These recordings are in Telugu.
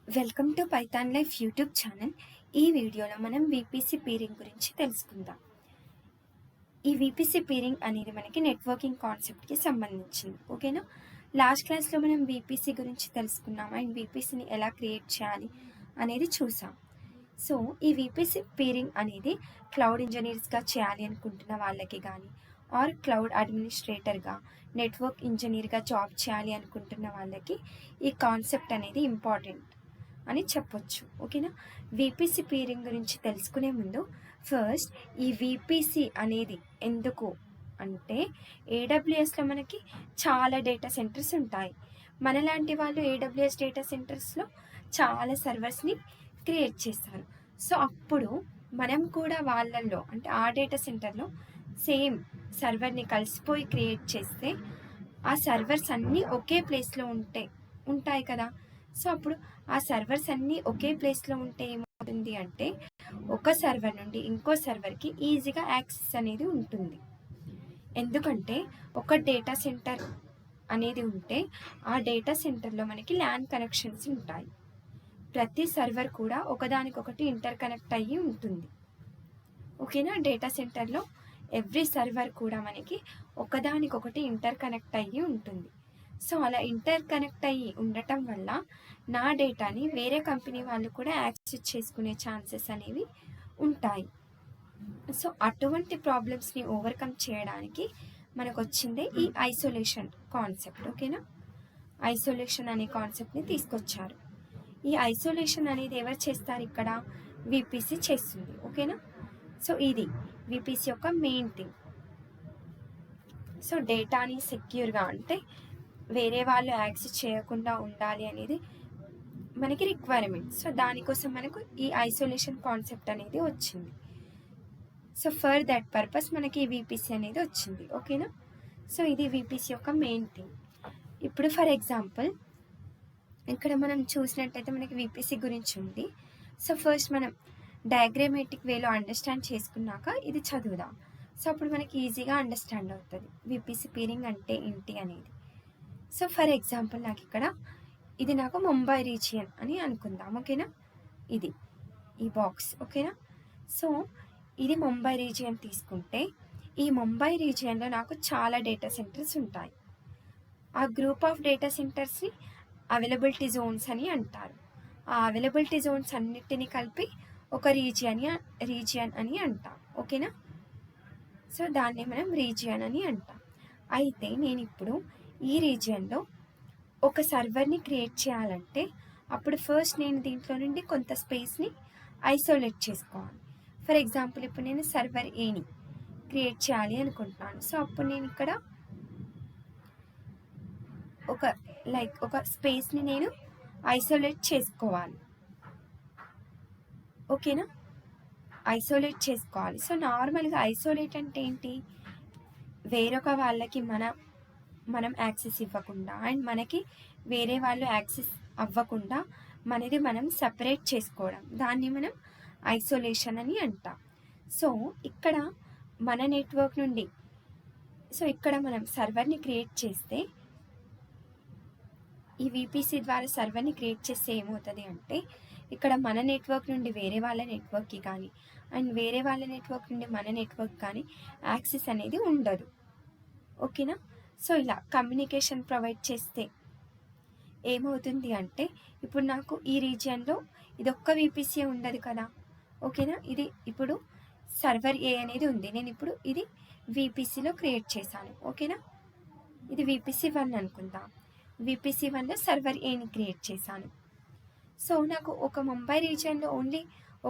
Welcome to Python life YouTube channel. ఈ వీడియోలో మనం వీపీసీ పీరింగ్ గురించి తెలుసుకుందాం. ఈ వీపీసీ పీరింగ్ అనేది మనకి నెట్వర్కింగ్ కాన్సెప్ట్కి సంబంధించింది. ఓకేనా, లాస్ట్ క్లాస్లో మనం వీపీసీ గురించి తెలుసుకున్నాం అండ్ వీపీసీని ఎలా క్రియేట్ చేయాలి అనేది చూసాం. సో ఈ వీపీసీ పీరింగ్ అనేది క్లౌడ్ ఇంజనీర్స్గా చేయాలి అనుకుంటున్న వాళ్ళకి కానీ ఆర్ క్లౌడ్ అడ్మినిస్ట్రేటర్గా నెట్వర్క్ ఇంజనీర్గా జాబ్ చేయాలి అనుకుంటున్న వాళ్ళకి ఈ కాన్సెప్ట్ అనేది ఇంపార్టెంట్ అని చెప్పొచ్చు. ఓకేనా, వీపీసీ పీరింగ్ గురించి తెలుసుకునే ముందు ఫస్ట్ ఈ వీపీసీ అనేది ఎందుకు అంటే ఏడబ్ల్యూఎస్లో మనకి చాలా డేటా సెంటర్స్ ఉంటాయి. మనలాంటి వాళ్ళు ఏడబ్ల్యూఎస్ డేటా సెంటర్స్లో చాలా సర్వర్స్ని క్రియేట్ చేస్తారు. సో అప్పుడు మనం కూడా వాళ్ళల్లో అంటే ఆ డేటా సెంటర్లో సేమ్ సర్వర్ని కలిసిపోయి క్రియేట్ చేస్తే ఆ సర్వర్స్ అన్నీ ఒకే ప్లేస్లో ఉంటాయి కదా. సో అప్పుడు ఆ సర్వర్స్ అన్నీ ఒకే ప్లేస్లో ఉంటే ఏమవుతుంది అంటే ఒక సర్వర్ నుండి ఇంకో సర్వర్కి ఈజీగా యాక్సెస్ అనేది ఉంటుంది. ఎందుకంటే ఒక డేటా సెంటర్ అనేది ఉంటే ఆ డేటా సెంటర్లో మనకి ల్యాన్ కనెక్షన్స్ ఉంటాయి. ప్రతి సర్వర్ కూడా ఒకదానికొకటి ఇంటర్ కనెక్ట్ అయ్యి ఉంటుంది. ఓకేనా, డేటా సెంటర్లో ఎవ్రీ సర్వర్ కూడా మనకి ఒకదానికొకటి ఇంటర్ కనెక్ట్ అయ్యి ఉంటుంది. సో అలా ఇంటర్ కనెక్ట్ అయ్యి ఉండటం వల్ల నా డేటాని వేరే కంపెనీ వాళ్ళు కూడా యాక్సెస్ చేసుకునే ఛాన్సెస్ అనేవి ఉంటాయి. సో అటువంటి ప్రాబ్లమ్స్ని ఓవర్కమ్ చేయడానికి మనకు వచ్చిందే ఈ ఐసోలేషన్ కాన్సెప్ట్. ఓకేనా, ఐసోలేషన్ అనే కాన్సెప్ట్ని తీసుకొచ్చారు. ఈ ఐసోలేషన్ అనేది ఎవరు చేస్తారు? ఇక్కడ వీపీసీ చేస్తుంది. ఓకేనా, సో ఇది వీపీసీ యొక్క మెయిన్ థింగ్. సో డేటాని సెక్యూర్గా అంటే వేరే వాళ్ళు యాక్సెస్ చేయకుండా ఉండాలి అనేది మనకి రిక్వైర్మెంట్. సో దానికోసం మనకు ఈ ఐసోలేషన్ కాన్సెప్ట్ అనేది వచ్చింది. సో ఫర్ దట్ పర్పస్ మనకి ఈ వీపీసీ అనేది వచ్చింది. ఓకేనా, సో ఇది వీపీసీ యొక్క మెయిన్ థింగ్. ఇప్పుడు ఫర్ ఎగ్జాంపుల్ ఇక్కడ మనం చూసినట్టయితే మనకి వీపీసీ గురించి ఉంది. సో ఫస్ట్ మనం డయాగ్రామేటిక్ వేలో అండర్స్టాండ్ చేసుకున్నాక ఇది చదువుదాం. సో అప్పుడు మనకి ఈజీగా అండర్స్టాండ్ అవుతుంది వీపీసీ పీరింగ్ అంటే ఏంటి అనేది. సో ఫర్ ఎగ్జాంపుల్ నాకు ఇక్కడ ఇది నాకు ముంబై రీజియన్ అని అనుకుందాం. ఓకేనా, ఇది ఈ బాక్స్. ఓకేనా, సో ఇది ముంబై రీజియన్ తీసుకుంటే ఈ ముంబై రీజియన్లో నాకు చాలా డేటా సెంటర్స్ ఉంటాయి. ఆ గ్రూప్ ఆఫ్ డేటా సెంటర్స్ని అవైలబిలిటీ జోన్స్ అని అంటారు. ఆ అవైలబిలిటీ జోన్స్ అన్నిటిని కలిపి ఒక రీజియన్ అని అంటాం. ఓకేనా, సో దాన్ని మనం రీజియన్ అని అంటాం. అయితే నేను ఇప్పుడు ఈ రీజియన్లో ఒక సర్వర్ని క్రియేట్ చేయాలంటే అప్పుడు ఫస్ట్ నేను దీంట్లో నుండి కొంత స్పేస్ని ఐసోలేట్ చేసుకోవాలి. ఫర్ ఎగ్జాంపుల్ ఇప్పుడు నేను సర్వర్ ఏని క్రియేట్ చేయాలి అనుకుంటున్నాను. సో అప్పుడు నేను ఇక్కడ ఒక స్పేస్ని నేను ఐసోలేట్ చేసుకోవాలి. ఓకేనా, ఐసోలేట్ చేసుకోవాలి. సో నార్మల్గా ఐసోలేట్ అంటే ఏంటి? వేరొక వాళ్ళకి మనం యాక్సెస్ ఇవ్వకుండా అండ్ మనకి వేరే వాళ్ళు యాక్సెస్ అవ్వకుండా మనది మనం సెపరేట్ చేసుకోవడం, దాన్ని మనం ఐసోలేషన్ అని అంటాం. సో ఇక్కడ మన నెట్వర్క్ నుండి ఇక్కడ మనం సర్వర్ని క్రియేట్ చేస్తే ఈ వీపీసీ ద్వారా సర్వర్ని క్రియేట్ చేస్తే ఏమవుతుంది అంటే ఇక్కడ మన నెట్వర్క్ నుండి వేరే వాళ్ళ నెట్వర్క్కి కానీ అండ్ వేరే వాళ్ళ నెట్వర్క్ నుండి మన నెట్వర్క్ కానీ యాక్సెస్ అనేది ఉండదు. ఓకేనా, సో ఇలా కమ్యూనికేషన్ ప్రొవైడ్ చేస్తే ఏమవుతుంది అంటే ఇప్పుడు నాకు ఈ రీజియన్లో ఇది ఒక్క వీపీసీ ఉండదు కదా. ఓకేనా, ఇది ఇప్పుడు సర్వర్ ఏ అనేది ఉంది, నేను ఇప్పుడు ఇది వీపీసీలో క్రియేట్ చేశాను. ఓకేనా, ఇది వీపీసీ 1 అనుకుందాం. వీపీసీ 1లో సర్వర్ ఏని క్రియేట్ చేశాను. సో నాకు ఒక ముంబై రీజియన్లో ఓన్లీ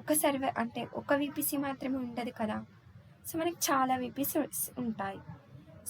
ఒక సర్వర్ అంటే ఒక వీపీసీ మాత్రమే ఉండదు కదా. సో మనకి చాలా వీపీసీ ఉంటాయి.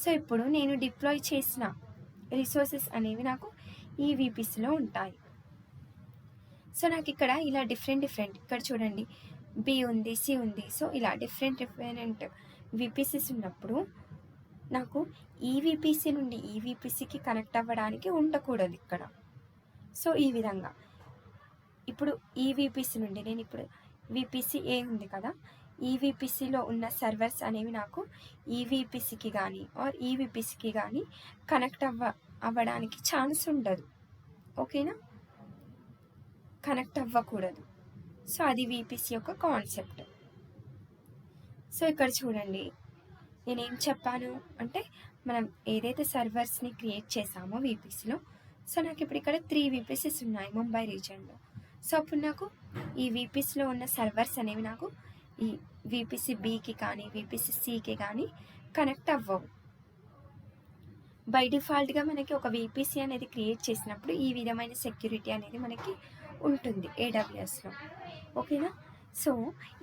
సో ఇప్పుడు నేను డిప్లాయ్ చేసిన రిసోర్సెస్ అనేవి నాకు ఈ వీపీసీలో ఉంటాయి. సో నాకు ఇక్కడ ఇలా డిఫరెంట్ ఇక్కడ చూడండి బి ఉంది, సి ఉంది. సో ఇలా డిఫరెంట్ వీపీసీస్ ఉన్నప్పుడు నాకు ఈ వీపీసీ నుండి ఈ వీపీసీకి కనెక్ట్ అవ్వడానికి ఉండకూడదు ఇక్కడ. సో ఈ విధంగా ఇప్పుడు ఈ వీపీసీ నుండి నేను ఇప్పుడు వీపీసీ ఏ ఉంది కదా, ఈ వీపీసీలో ఉన్న సర్వర్స్ అనేవి నాకు ఈ వీపీసీకి కానీ ఆర్ ఈ వీపీసీకి కానీ కనెక్ట్ అవ్వడానికి ఛాన్స్ ఉండదు. ఓకేనా, కనెక్ట్ అవ్వకూడదు. సో అది VPC యొక్క కాన్సెప్ట్. సో ఇక్కడ చూడండి, నేనేం చెప్పాను అంటే మనం ఏదైతే సర్వర్స్ని క్రియేట్ చేసామో VPCలో, సో నాకు ఇప్పుడు ఇక్కడ 3 VPCs ఉన్నాయి ముంబై రీజియన్లో. సో అప్పుడు నాకు ఈ VPCలో ఉన్న సర్వర్స్ అనేవి నాకు ఈ VPC Bకి కానీ VPC Cకి కానీ కనెక్ట్ అవ్వవు. బై డిఫాల్ట్గా మనకి ఒక VPC అనేది క్రియేట్ చేసినప్పుడు ఈ విధమైన సెక్యూరిటీ అనేది మనకి ఉంటుంది AWSలో. ఓకేనా? సో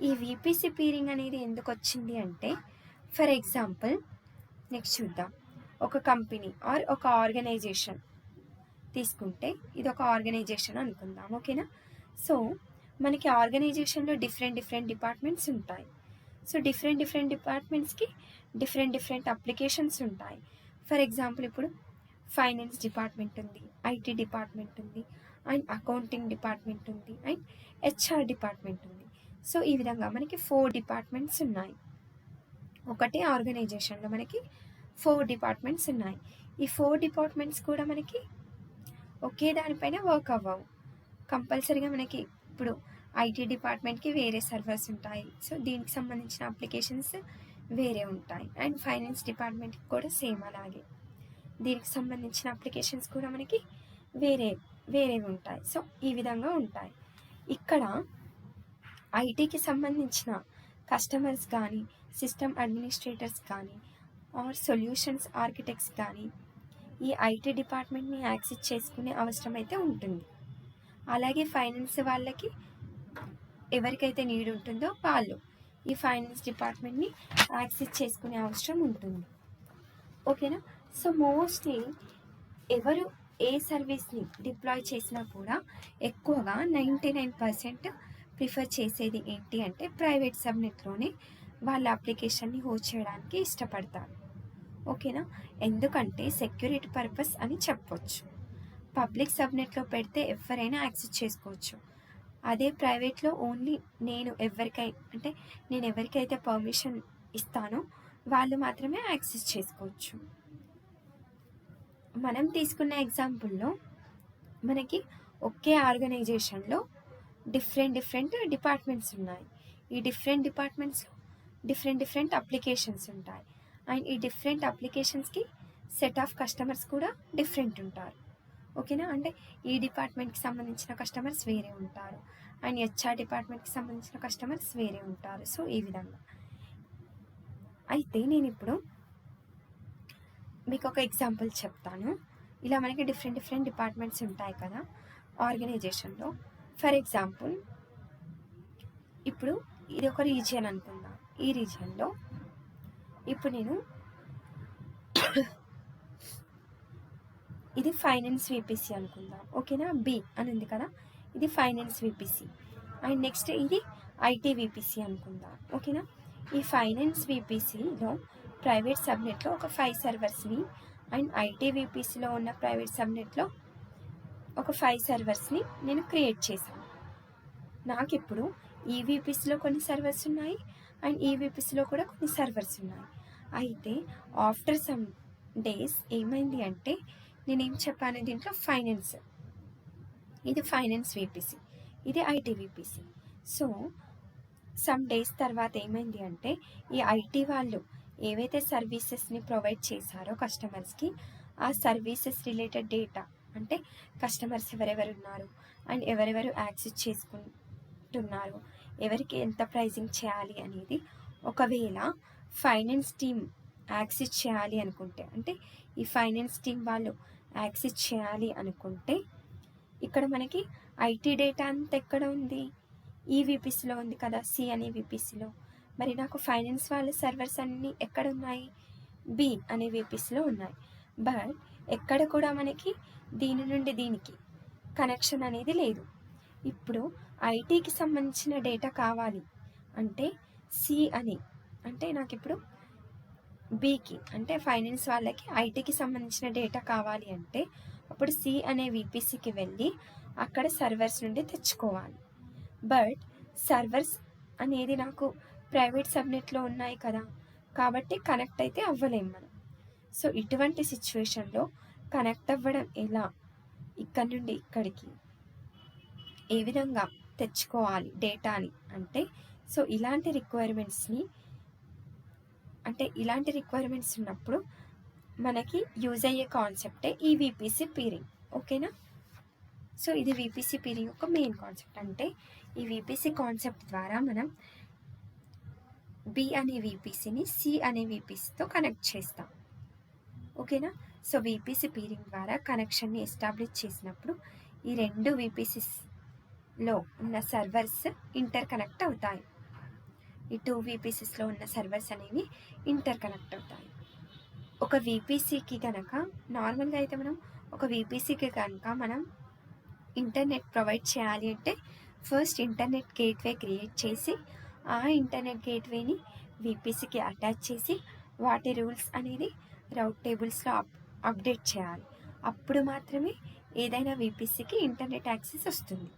ఈ VPC పీరింగ్ అనేది ఎందుకు వచ్చింది అంటే, ఫర్ ఎగ్జాంపుల్ నెక్స్ట్ చూద్దాం. ఒక కంపెనీ ఆర్ ఒక ఆర్గనైజేషన్ తీసుకుంటే, ఇది ఒక ఆర్గనైజేషన్ అనుకుందాం. ఓకేనా? సో మనకి ఆర్గనైజేషన్లో డిఫరెంట్ డిపార్ట్మెంట్స్ ఉంటాయి. సో డిఫరెంట్ డిపార్ట్మెంట్స్కి డిఫరెంట్ అప్లికేషన్స్ ఉంటాయి. ఫర్ ఎగ్జాంపుల్ ఇప్పుడు ఫైనాన్స్ డిపార్ట్మెంట్ ఉంది, IT డిపార్ట్మెంట్ ఉంది, అండ్ అకౌంటింగ్ డిపార్ట్మెంట్ ఉంది, అండ్ HR డిపార్ట్మెంట్ ఉంది. సో ఈ విధంగా మనకి 4 డిపార్ట్మెంట్స్ ఉన్నాయి. ఒకటే ఆర్గనైజేషన్లో మనకి 4 డిపార్ట్మెంట్స్ ఉన్నాయి. ఈ 4 డిపార్ట్మెంట్స్ కూడా మనకి ఒకే దానిపైన వర్క్ అవ్వవు. కంపల్సరీగా మనకి ఇప్పుడు IT డిపార్ట్మెంట్కి వేరే సర్వర్స్ ఉంటాయి. సో దీనికి సంబంధించిన అప్లికేషన్స్ వేరే ఉంటాయి. అండ్ ఫైనాన్స్ డిపార్ట్మెంట్కి కూడా సేమ్ అలాగే, దీనికి సంబంధించిన అప్లికేషన్స్ కూడా మనకి వేరేవి ఉంటాయి. సో ఈ విధంగా ఉంటాయి. ఇక్కడ ITకి సంబంధించిన కస్టమర్స్ కానీ, సిస్టమ్ అడ్మినిస్ట్రేటర్స్ కానీ, ఆర్ సొల్యూషన్స్ ఆర్కిటెక్ట్స్ కానీ ఈ IT డిపార్ట్మెంట్ని యాక్సెస్ చేసుకునే అవసరం అయితే ఉంటుంది. అలాగే ఫైనాన్స్ వాళ్ళకి ఎవరికైతే నీడ్ ఉంటుందో వాళ్ళు ఈ ఫైనాన్స్ డిపార్ట్మెంట్ని యాక్సెస్ చేసుకునే అవసరం ఉంటుంది. ఓకేనా? సో మోస్ట్లీ ఎవరు ఏ సర్వీస్ని డిప్లాయ్ చేసినా కూడా ఎక్కువగా 99% ప్రిఫర్ చేసేది ఏంటి అంటే ప్రైవేట్ సబ్నెట్లోనే వాళ్ళ అప్లికేషన్ని హోస్ట్ చేయడానికి ఇష్టపడతారు. ఓకేనా? ఎందుకంటే సెక్యూరిటీ పర్పస్ అని చెప్పొచ్చు. పబ్లిక్ సబ్నెట్లో పెడితే ఎవరైనా యాక్సెస్ చేసుకోవచ్చు. అదే ప్రైవేట్లో ఓన్లీ నేను ఎవరికైతే పర్మిషన్ ఇస్తానో వాళ్ళు మాత్రమే యాక్సెస్ చేసుకోవచ్చు. మనం తీసుకున్న ఎగ్జాంపుల్లో మనకి ఒకే ఆర్గనైజేషన్లో డిఫరెంట్ డిపార్ట్మెంట్స్ ఉన్నాయి. ఈ డిఫరెంట్ డిపార్ట్మెంట్స్లో డిఫరెంట్ అప్లికేషన్స్ ఉంటాయి. అండ్ ఈ డిఫరెంట్ అప్లికేషన్స్కి సెట్ ఆఫ్ కస్టమర్స్ కూడా డిఫరెంట్ ఉంటారు. ఓకేనా? అంటే ఈ డిపార్ట్మెంట్కి సంబంధించిన కస్టమర్స్ వేరే ఉంటారు, అండ్ HR డిపార్ట్మెంట్కి సంబంధించిన కస్టమర్స్ వేరే ఉంటారు. సో ఈ విధంగా అయితే నేను ఇప్పుడు మీకు ఒక ఎగ్జాంపుల్ చెప్తాను. ఇలా మనకి డిఫరెంట్ డిపార్ట్మెంట్స్ ఉంటాయి కదా ఆర్గనైజేషన్లో. ఫర్ ఎగ్జాంపుల్ ఇప్పుడు ఇది ఒక రీజియన్ అనుకుందాం. ఈ రీజియన్లో ఇప్పుడు నేను ఇది ఫైనాన్స్ VPC అనుకుందాం. ఓకేనా? B అని ఉంది కదా, ఇది ఫైనాన్స్ VPC. అండ్ నెక్స్ట్ ఇది IT VPC అనుకుందాం. ఓకేనా? ఈ ఫైనాన్స్ VPCలో ప్రైవేట్ సబ్నెట్లో ఒక 5 సర్వర్స్ని, అండ్ IT VPCలో ఉన్న ప్రైవేట్ సబ్నెట్లో ఒక 5 సర్వర్స్ని నేను క్రియేట్ చేశాను. నాకు ఇప్పుడు ఈ VPCలో కొన్ని సర్వర్స్ ఉన్నాయి, అండ్ ఈ VPCలో కూడా కొన్ని సర్వర్స్ ఉన్నాయి. అయితే ఆఫ్టర్ సమ్ డేస్ ఏమైంది అంటే, నేనేం చెప్పాను, దీంట్లో ఫైనాన్స్, ఇది ఫైనాన్స్ VPC, ఇది IT VPC. So some days తర్వాత ఏమైంది అంటే, ఈ IT వాళ్ళు ఏవైతే సర్వీసెస్ని ప్రొవైడ్ చేశారో కస్టమర్స్కి, ఆ సర్వీసెస్ రిలేటెడ్ డేటా అంటే కస్టమర్స్ ఎవరెవరు ఉన్నారు, అండ్ ఎవరెవరు యాక్సెస్ చేసుకుంటున్నారు, ఎవరికి ఎంత ప్రైజింగ్ చేయాలి అనేది ఒకవేళ ఫైనాన్స్ టీమ్ యాక్సెస్ చేయాలి అనుకుంటే, అంటే ఈ ఫైనాన్స్ టీమ్ వాళ్ళు యాక్సెస్ చేయాలి అనుకుంటే, ఇక్కడ మనకి IT డేటా అంతా ఎక్కడ ఉంది, ఈ VPCలో ఉంది కదా, C అనే VPCలో. మరి నాకు ఫైనాన్స్ వాళ్ళ సర్వర్స్ అన్నీ ఎక్కడ ఉన్నాయి, B అనే VPCలో ఉన్నాయి. బట్ ఎక్కడ కూడా మనకి దీని నుండి దీనికి కనెక్షన్ అనేది లేదు. ఇప్పుడు ITకి సంబంధించిన డేటా కావాలి అంటే అంటే నాకు ఇప్పుడు Bకి అంటే ఫైనాన్స్ వాళ్ళకి ITకి సంబంధించిన డేటా కావాలి అంటే అప్పుడు C అనే VPCకి వెళ్ళి అక్కడ సర్వర్స్ నుండి తెచ్చుకోవాలి. బట్ సర్వర్స్ అనేది నాకు ప్రైవేట్ సబ్నెట్లో ఉన్నాయి కదా, కాబట్టి కనెక్ట్ అయితే అవ్వలేము మనం. సో ఇటువంటి సిచ్యువేషన్లో కనెక్ట్ అవ్వడం ఎలా, ఇక్కడ నుండి ఇక్కడికి ఏ విధంగా తెచ్చుకోవాలి డేటాని అంటే, సో ఇలాంటి రిక్వైర్మెంట్స్ ఉన్నప్పుడు మనకి యూజ్ అయ్యే కాన్సెప్టే ఈ వీపీసీ పీరింగ్. ఓకేనా? సో ఇది వీపీసీ పీరింగ్ ఒక మెయిన్ కాన్సెప్ట్. అంటే ఈ వీపీసీ కాన్సెప్ట్ ద్వారా మనం బి అనే వీపీసీని సి అనే వీపీసీతో కనెక్ట్ చేస్తాం. ఓకేనా? సో వీపీసీ పీరింగ్ ద్వారా కనెక్షన్ని ఎస్టాబ్లిష్ చేసినప్పుడు ఈ రెండు వీపీసీస్లో ఉన్న సర్వర్స్ ఇంటర్ కనెక్ట్ అవుతాయి. ఈ 2 వీపీసీస్లో ఉన్న సర్వర్స్ అనేవి ఇంటర్ కనెక్ట్ అవుతాయి. ఒక వీపీసీకి కనుక నార్మల్గా అయితే ఒక వీపీసీకి కనుక మనం ఇంటర్నెట్ ప్రొవైడ్ చేయాలి అంటే ఫస్ట్ ఇంటర్నెట్ గేట్వే క్రియేట్ చేసి ఆ ఇంటర్నెట్ గేట్వేని వీపీసీకి అటాచ్ చేసి వాటి రూల్స్ అనేది రౌట్ టేబుల్స్లో అప్డేట్ చేయాలి. అప్పుడు మాత్రమే ఏదైనా వీపీసీకి ఇంటర్నెట్ యాక్సెస్ వస్తుంది.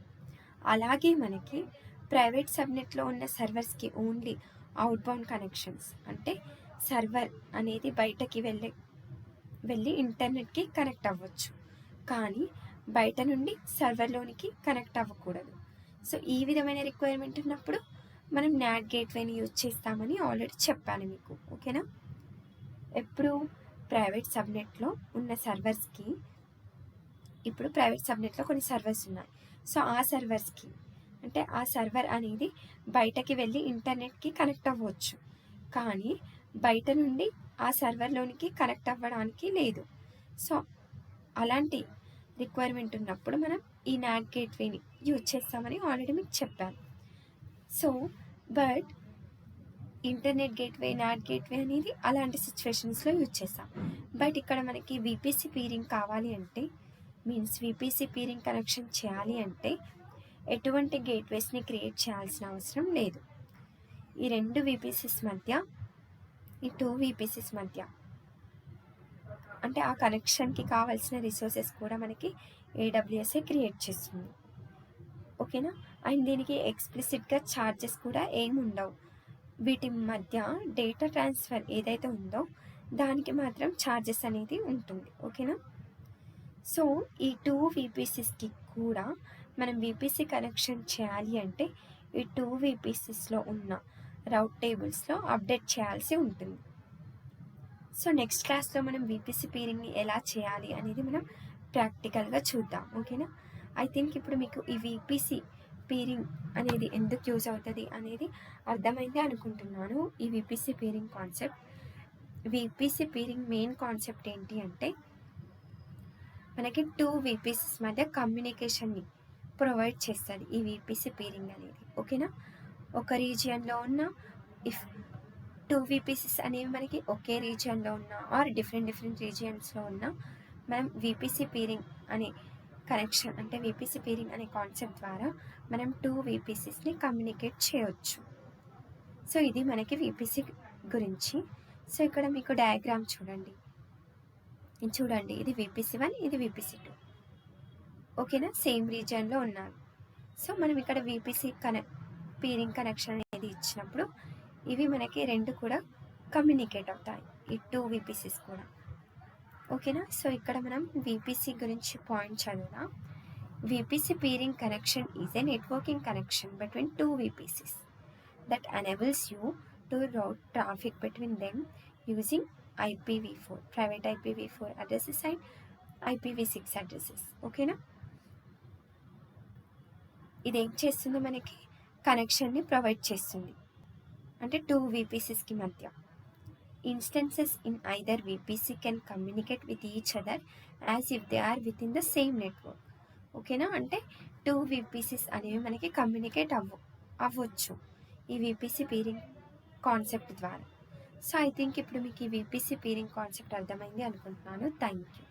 అలాగే మనకి ప్రైవేట్ సబ్నెట్లో ఉన్న సర్వర్స్కి ఓన్లీ అవుట్బౌండ్ కనెక్షన్స్, అంటే సర్వర్ అనేది బయటకి వెళ్ళి ఇంటర్నెట్కి కనెక్ట్ అవ్వచ్చు, కానీ బయట నుండి సర్వర్లోనికి కనెక్ట్ అవ్వకూడదు. సో ఈ విధమైన రిక్వైర్మెంట్ ఉన్నప్పుడు మనం నాట్ గేట్వేని యూజ్ చేస్తామని ఆల్రెడీ చెప్పాను మీకు. ఓకేనా? ఎప్పుడు ప్రైవేట్ సబ్నెట్లో ఉన్న సర్వర్స్కి, ఇప్పుడు ప్రైవేట్ సబ్నెట్లో కొన్ని సర్వర్స్ ఉన్నాయి. సో ఆ సర్వర్స్కి అంటే ఆ సర్వర్ అనేది బయటకి వెళ్ళి ఇంటర్నెట్కి కనెక్ట్ అవ్వచ్చు, కానీ బయట నుండి ఆ సర్వర్లోనికి కనెక్ట్ అవ్వడానికి లేదు. సో అలాంటి రిక్వైర్మెంట్ ఉన్నప్పుడు మనం ఈ నాట్ గేట్వేని యూజ్ చేస్తామని ఆల్రెడీ మీకు చెప్పాను. So but internet gateway, not gateway అనేది అలాంటి సిచ్యువేషన్స్లో యూజ్ చేస్తాం. బట్ ఇక్కడ మనకి వీపీసీ పీరింగ్ కావాలి అంటే, మీన్స్ వీపీసీ పీరింగ్ కనెక్షన్ చేయాలి అంటే ఎటువంటి గేట్వేస్ని క్రియేట్ చేయాల్సిన అవసరం లేదు. ఈ 2 వీపీసీస్ మధ్య, ఈ 2 వీపీసీస్ మధ్య అంటే ఆ కనెక్షన్కి కావాల్సిన రిసోర్సెస్ కూడా మనకి AWS క్రియేట్ చేస్తుంది. ఓకేనా? అండ్ దీనికి ఎక్స్ప్లిసిట్గా ఛార్జెస్ కూడా ఏమి ఉండవు. వీటి మధ్య డేటా ట్రాన్స్ఫర్ ఏదైతే ఉందో దానికి మాత్రం ఛార్జెస్ అనేది ఉంటుంది. ఓకేనా? సో ఈ 2 వీపీసీస్కి కూడా మనం వీపీసీ కనెక్షన్ చేయాలి అంటే ఈ 2 వీపీసీస్లో ఉన్న రౌట్ టేబుల్స్లో అప్డేట్ చేయాల్సి ఉంటుంది. సో నెక్స్ట్ క్లాస్లో మనం వీపీసీ పీరింగ్ని ఎలా చేయాలి అనేది మనం ప్రాక్టికల్గా చూద్దాం. ఓకేనా? ఐ థింక్ ఇప్పుడు మీకు ఈ వీపీసీ పీరింగ్ అనేది ఎందుకు యూజ్ అవుతుంది అనేది అర్థమైంది అనుకుంటున్నాను. ఈ VPC peering concept, VPC peering main concept ఏంటి అంటే మనకి 2 వీపీసీస్ మధ్య కమ్యూనికేషన్ని ప్రొవైడ్ చేస్తుంది ఈ వీపీసీ పీరింగ్ అనేది. ఓకేనా? ఒక రీజియన్లో ఉన్న ఇఫ్ 2 వీపీసీస్ అనేవి మనకి ఒకే రీజియన్లో ఉన్న ఆర్ డిఫరెంట్ రీజియన్స్లో ఉన్న మనం వీపీసీ పీరింగ్ అనే కనెక్షన్ అంటే వీపీసీ పీరింగ్ అనే కాన్సెప్ట్ ద్వారా మనం 2 వీపీసీస్ని కమ్యూనికేట్ చేయవచ్చు. సో ఇది మనకి వీపీసీ గురించి. సో ఇక్కడ మీకు డయాగ్రామ్ చూడండి, ఇది VPC1, ఇది VPC2. ఓకేనా? సేమ్ రీజియన్లో ఉన్నారు. సో మనం ఇక్కడ వీపీసీ పీరింగ్ కనెక్షన్ అనేది ఇచ్చినప్పుడు ఇవి మనకి 2 కూడా కమ్యూనికేట్ అవుతాయి, ఈ 2 వీపీసీస్ కూడా. ఓకేనా? సో ఇక్కడ మనం వీపీసీ గురించి పాయింట్ చదువుదాం. VPC peering connection is a networking connection between 2 VPCs that enables you to route traffic between them using IPv4, private IPv4 addresses and IPv6 addresses. ఓకేనా? ఇది ఏం చేస్తుంది, మనకి కనెక్షన్ని ప్రొవైడ్ చేస్తుంది, అంటే 2 VPCస్కి మధ్య. Instances in either VPC can communicate with each other as if they are within the same network. ఓకేనా? అంటే 2 VPCs అనేవి మనకి కమ్యూనికేట్ అవ్వచ్చు ఈ వీపీసీ పీరింగ్ కాన్సెప్ట్ ద్వారా. సో ఐ థింక్ ఇప్పుడు మీకు ఈ వీపీసీ పీరింగ్ కాన్సెప్ట్ అర్థమైంది అనుకుంటున్నాను. Thank you.